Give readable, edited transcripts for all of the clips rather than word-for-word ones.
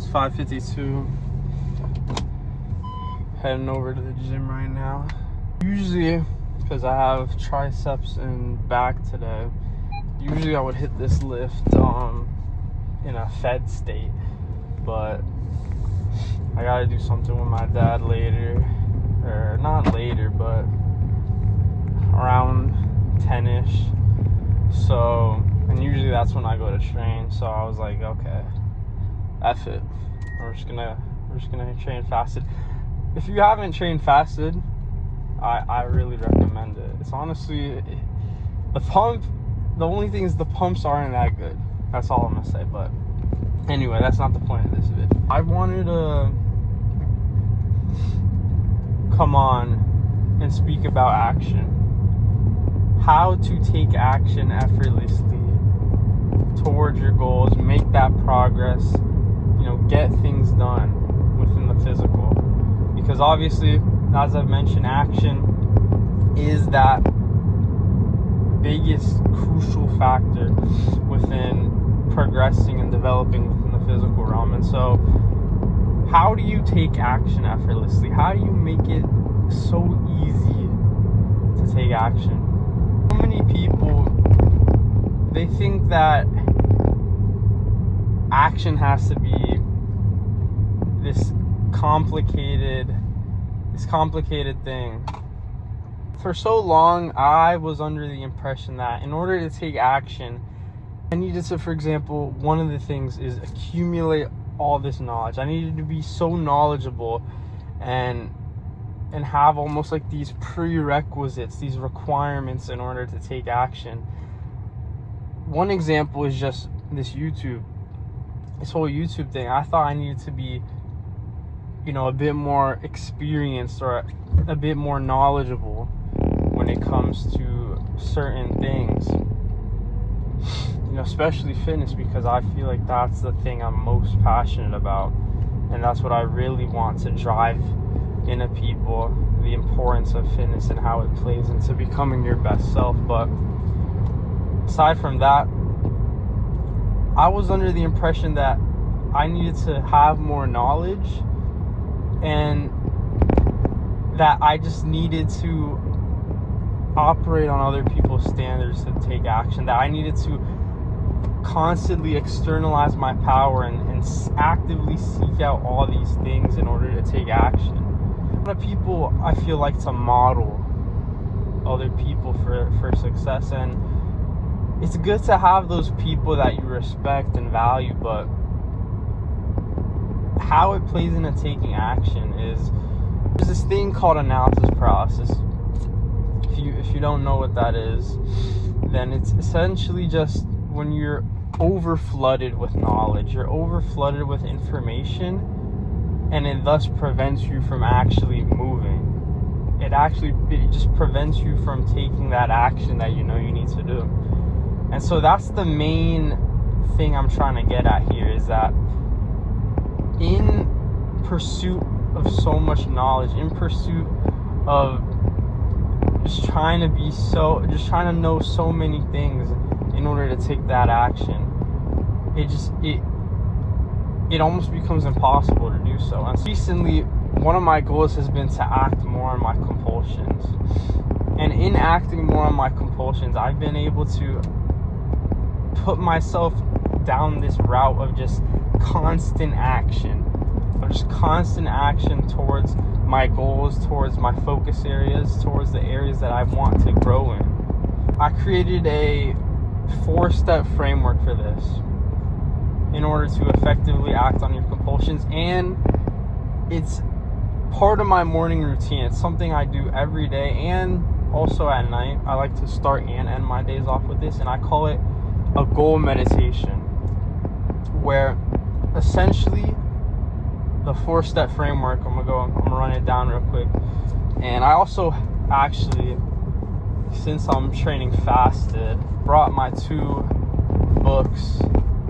5:52. Heading over to the gym right now. Usually, because I have triceps and back today, usually I would hit this lift in a fed state, but I gotta do something with my dad later, or not later, but around 10ish. So, and usually that's when I go to train. So I was like, okay, F it. We're just gonna train fasted. If you haven't trained fasted, I really recommend it. It's honestly, the only thing is the pumps aren't that good. That's all I'm gonna say. But anyway, that's not the point of this vid. I wanted to come on and speak about action. How to take action effortlessly towards your goals, make that progress, get things done within the physical. Because obviously, as I've mentioned, action is that biggest crucial factor within progressing and developing within the physical realm. And so, how do you take action effortlessly? How do you make it so easy to take action? So many people, they think that action has to be this complicated thing. For so long, I was under the impression that in order to take action, I needed to, for example, one of the things is accumulate all this knowledge. I needed to be so knowledgeable and have almost like these prerequisites, these requirements in order to take action. One example is just this whole YouTube thing. I thought I needed to be, a bit more experienced or a bit more knowledgeable when it comes to certain things, especially fitness, because I feel like that's the thing I'm most passionate about, and that's what I really want to drive into people, the importance of fitness and how it plays into becoming your best self. But aside from that, I was under the impression that I needed to have more knowledge and that I just needed to operate on other people's standards to take action, that I needed to constantly externalize my power and actively seek out all these things in order to take action. A lot of people, I feel like, to model other people for success, and it's good to have those people that you respect and value, but how it plays into taking action is there's this thing called analysis paralysis. If you don't know what that is, then it's essentially just when you're over flooded with knowledge, you're over flooded with information, and it thus prevents you from actually moving. It just prevents you from taking that action that you need to do. And so that's the main thing I'm trying to get at here, is that in pursuit of so much knowledge, in pursuit of just trying to know so many things in order to take that action, it almost becomes impossible to do so. And recently, one of my goals has been to act more on my compulsions. And in acting more on my compulsions, I've been able to put myself down this route of just constant action towards my goals, towards my focus areas, towards the areas that I want to grow in. I created a 4-step framework for this in order to effectively act on your compulsions, and it's part of my morning routine. It's something I do every day and also at night. I like to start and end my days off with this, and I call it a goal meditation, where essentially the 4-step framework, I'm gonna run it down real quick. And I also actually, since I'm training fasted, brought my 2 books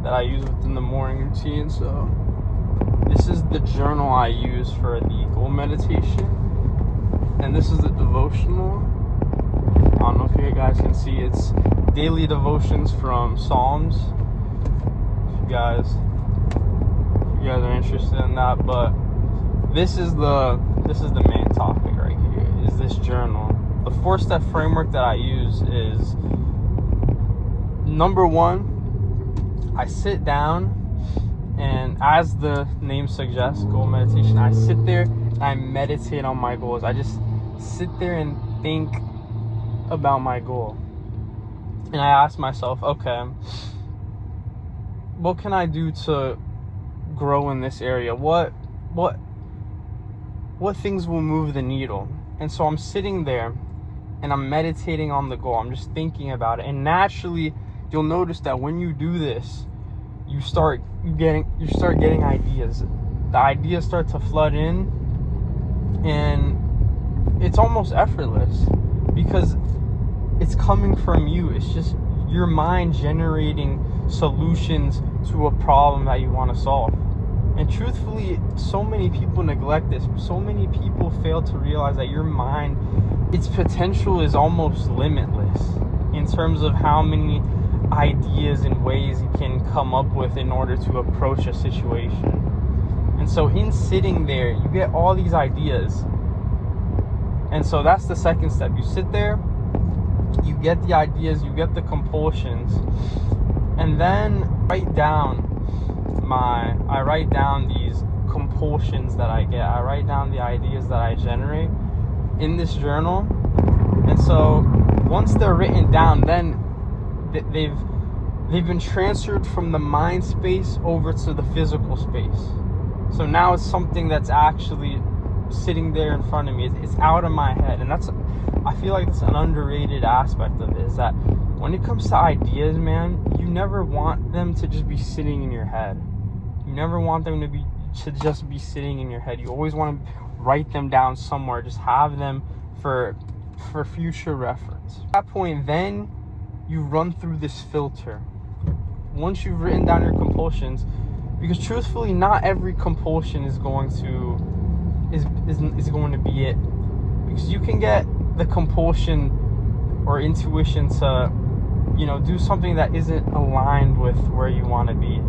that I use within the morning routine. So this is the journal I use for the goal meditation, and this is the devotional. I don't know if you guys can see, it's daily devotions from Psalms. If you guys are interested in that, but this is the main topic right here, is this journal. The 4-step framework that I use is, number 1, I sit down, and as the name suggests, goal meditation, I sit there and I meditate on my goals. I just sit there and think about my goal. And I ask myself, okay, what can I do to grow in this area? What things will move the needle? And so I'm sitting there and I'm meditating on the goal. I'm just thinking about it. And naturally, you'll notice that when you do this, you start getting ideas. The ideas start to flood in, and it's almost effortless because it's coming from you. It's just your mind generating solutions to a problem that you want to solve. And truthfully, so many people neglect this. So many people fail to realize that your mind, its potential is almost limitless in terms of how many ideas and ways you can come up with in order to approach a situation. And so in sitting there, you get all these ideas. And so that's the second step. You sit there, you get the ideas, you get the compulsions, and then I write down these compulsions that I get. I write down the ideas that I generate in this journal. And so once they're written down, then they've been transferred from the mind space over to the physical space. So now it's something that's actually sitting there in front of me. It's out of my head. And I feel like that's an underrated aspect of it, is that when it comes to ideas, man, you never want them to just be sitting in your head. You never want them to just be sitting in your head. You always want to write them down somewhere. Just have them for future reference. At that point, then you run through this filter. Once you've written down your compulsions, because truthfully, not every compulsion is going to be it. Because you can get the compulsion or intuition to, do something that isn't aligned with where you want to be.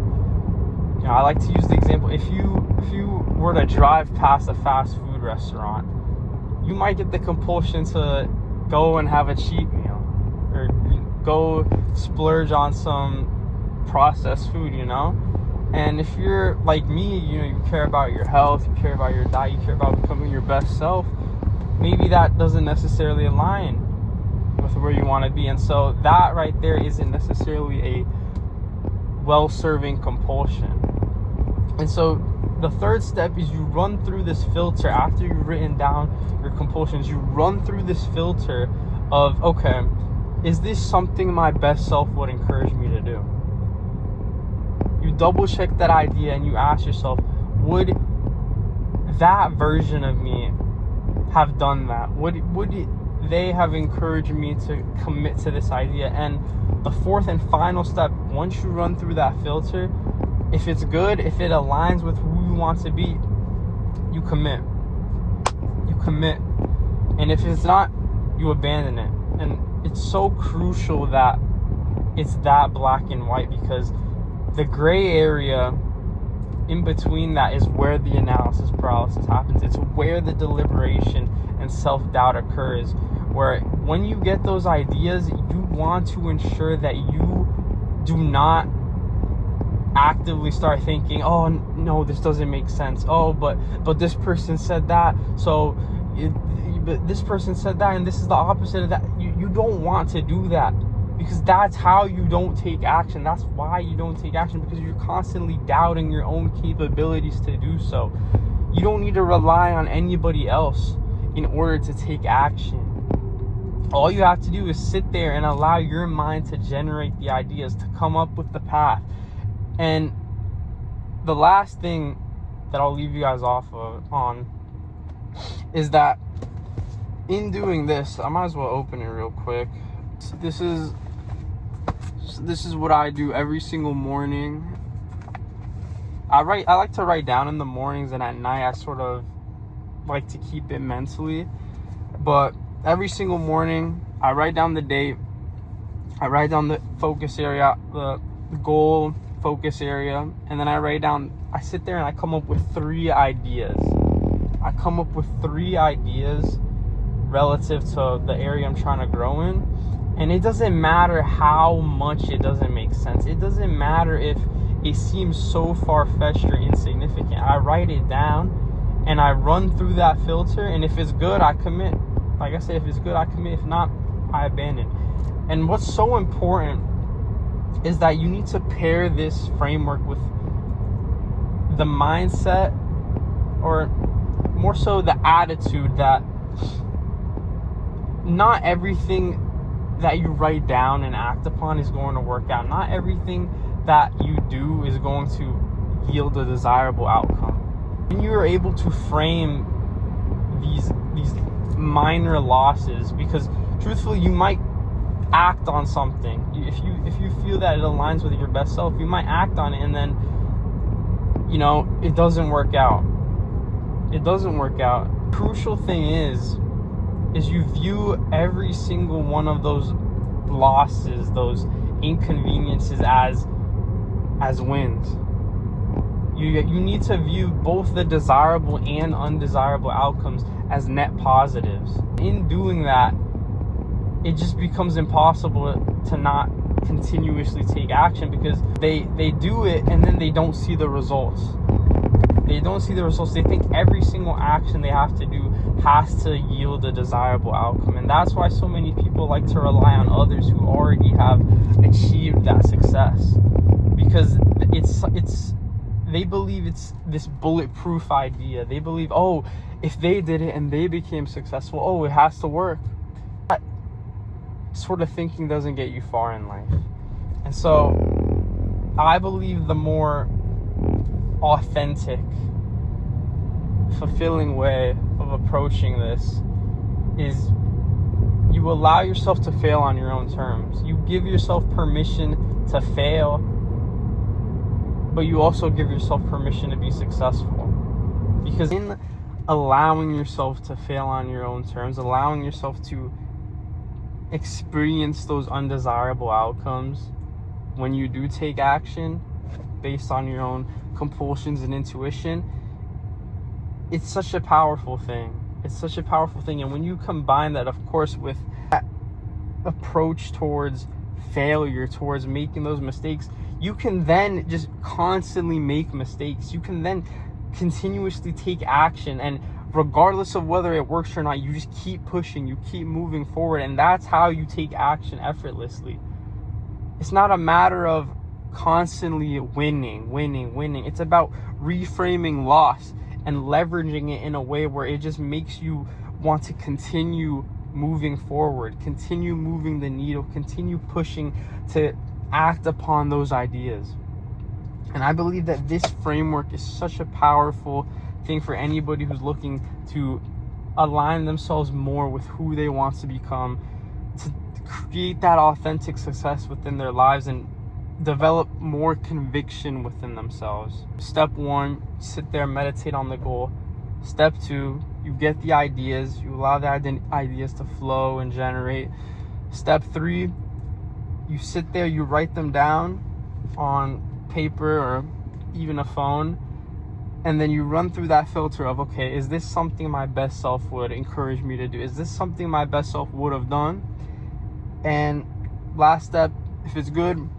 I like to use the example, if you were to drive past a fast food restaurant, you might get the compulsion to go and have a cheat meal, or go splurge on some processed food, And if you're like me, you care about your health, you care about your diet, you care about becoming your best self, maybe that doesn't necessarily align with where you want to be. And so that right there isn't necessarily a well-serving compulsion. And so the third step is you run through this filter. After you've written down your compulsions, you run through this filter of, okay, is this something my best self would encourage me to do? You double check that idea and you ask yourself, would that version of me have done that? Would they have encouraged me to commit to this idea? And the fourth and final step, once you run through that filter, if it's good, if it aligns with who you want to be, you commit. And if it's not, you abandon it. And it's so crucial that it's that black and white, because the gray area in between that is where the analysis paralysis happens. It's where the deliberation and self-doubt occurs, where when you get those ideas, you want to ensure that you do not actively start thinking, oh no, this doesn't make sense, oh but this person said that, but this person said that, and this is the opposite of that. You don't want to do that, because that's how you don't take action. That's why you don't take action, because you're constantly doubting your own capabilities to do so. You don't need to rely on anybody else in order to take action. All you have to do is sit there and allow your mind to generate the ideas, to come up with the path. And the last thing that I'll leave you guys on is that in doing this, I might as well open it real quick. This is what I do every single morning. I like to write down in the mornings, and at night I sort of like to keep it mentally. But every single morning I write down the date, I write down the focus area, the goal, focus area, and then I sit there and I come up with 3 ideas. I come up with 3 ideas relative to the area I'm trying to grow in. And it doesn't matter how much it doesn't make sense. It doesn't matter if it seems so far-fetched or insignificant. I write it down and I run through that filter, and if it's good, I commit. Like I said, if it's good, I commit. If not, I abandon. And what's so important is that you need to pair this framework with the mindset, or more so the attitude, that not everything that you write down and act upon is going to work out. Not everything that you do is going to yield a desirable outcome. When you are able to frame these minor losses, because truthfully, you might act on something. If you feel that it aligns with your best self, you might act on it, and then it doesn't work out. It doesn't work out. Crucial thing is you view every single one of those losses, those inconveniences, as wins. You need to view both the desirable and undesirable outcomes as net positives. In doing that, it just becomes impossible to not continuously take action, because they do it and then they don't see the results. They don't see the results. They think every single action they have to do has to yield a desirable outcome. And that's why so many people like to rely on others who already have achieved that success. Because they believe it's this bulletproof idea. They believe, if they did it and they became successful, it has to work. That sort of thinking doesn't get you far in life. And so I believe the more authentic, fulfilling way of approaching this is you allow yourself to fail on your own terms. You give yourself permission to fail, but you also give yourself permission to be successful. Because in allowing yourself to fail on your own terms, allowing yourself to experience those undesirable outcomes when you do take action based on your own compulsions and intuition, it's such a powerful thing. It's such a powerful thing. And when you combine that, of course, with that approach towards failure, towards making those mistakes, you can then just constantly make mistakes. You can then continuously take action, and regardless of whether it works or not, you just keep pushing, you keep moving forward. And that's how you take action effortlessly. It's not a matter of constantly winning. It's about reframing loss and leveraging it in a way where it just makes you want to continue moving forward, continue moving the needle, continue pushing to act upon those ideas. And I believe that this framework is such a powerful thing for anybody who's looking to align themselves more with who they want to become, to create that authentic success within their lives and develop more conviction within themselves. Step 1, sit there, meditate on the goal. Step 2, you get the ideas, you allow the ideas to flow and generate. Step 3, you sit there, you write them down on paper or even a phone, and then you run through that filter of, okay, is this something my best self would encourage me to do? Is this something my best self would have done? And last step, if it's good,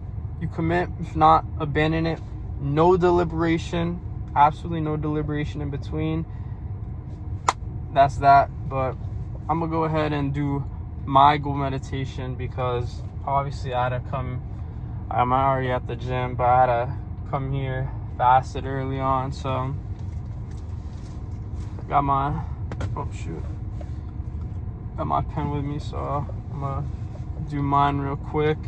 you commit. If not, abandon it. No deliberation, absolutely no deliberation in between. That's that. But I'm gonna go ahead and do my goal meditation, because obviously I had to come, I'm already at the gym, but I had to come here fasted early on. So got my pen with me, so I'm gonna do mine real quick.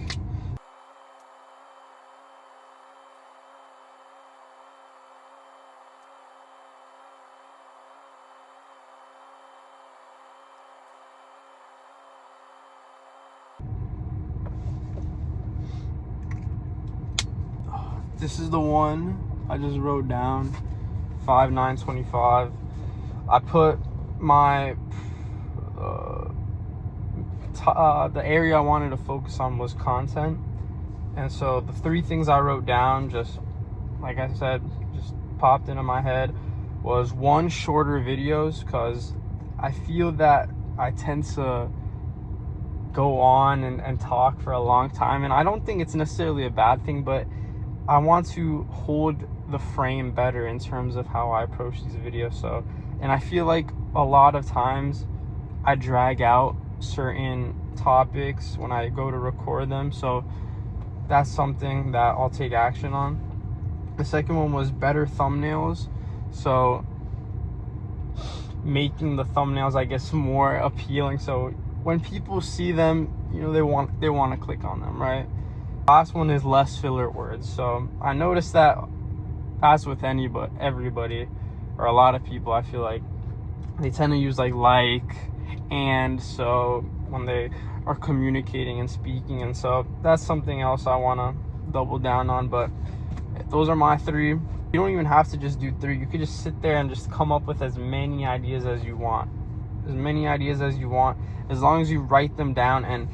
This is the one I just wrote down, 5/9/25. I put my the area I wanted to focus on was content, And so the 3 things I wrote down, just like I said, just popped into my head, was 1, shorter videos, because I feel that I tend to go on and talk for a long time, and I don't think it's necessarily a bad thing, but I want to hold the frame better in terms of how I approach these videos. So, and I feel like a lot of times I drag out certain topics when I go to record them, so that's something that I'll take action on. The second one was better thumbnails, so making the thumbnails, I guess, more appealing, so when people see them, you know, they want to click on them, right? Last one is less filler words. So I noticed that, as with everybody, or a lot of people, I feel like they tend to use like, and so when they are communicating and speaking, and so that's something else I want to double down on. But those are my 3. You don't even have to just do 3. You could just sit there and just come up with as many ideas as you want. As long as you write them down. And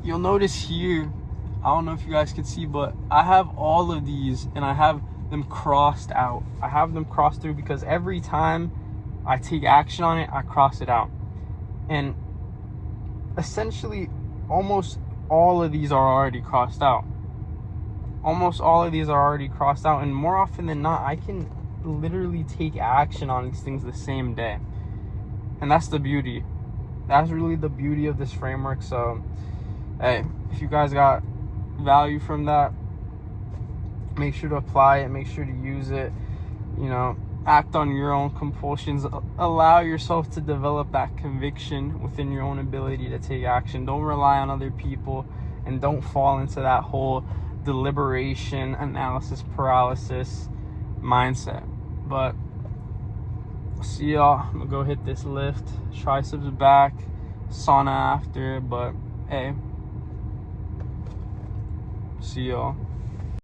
you'll notice here, I don't know if you guys can see, but I have all of these and I have them crossed out. I have them crossed through because every time I take action on it, I cross it out. And essentially almost all of these are already crossed out. And more often than not, I can literally take action on these things the same day. And that's the beauty. That's really the beauty of this framework. So, hey, if you guys got value from that, make sure to apply it, make sure to use it, you know, act on your own compulsions, allow yourself to develop that conviction within your own ability to take action. Don't rely on other people, and don't fall into that whole deliberation, analysis, paralysis mindset. But see y'all. I'm gonna go hit this lift, triceps back, sauna after, but hey, see y'all.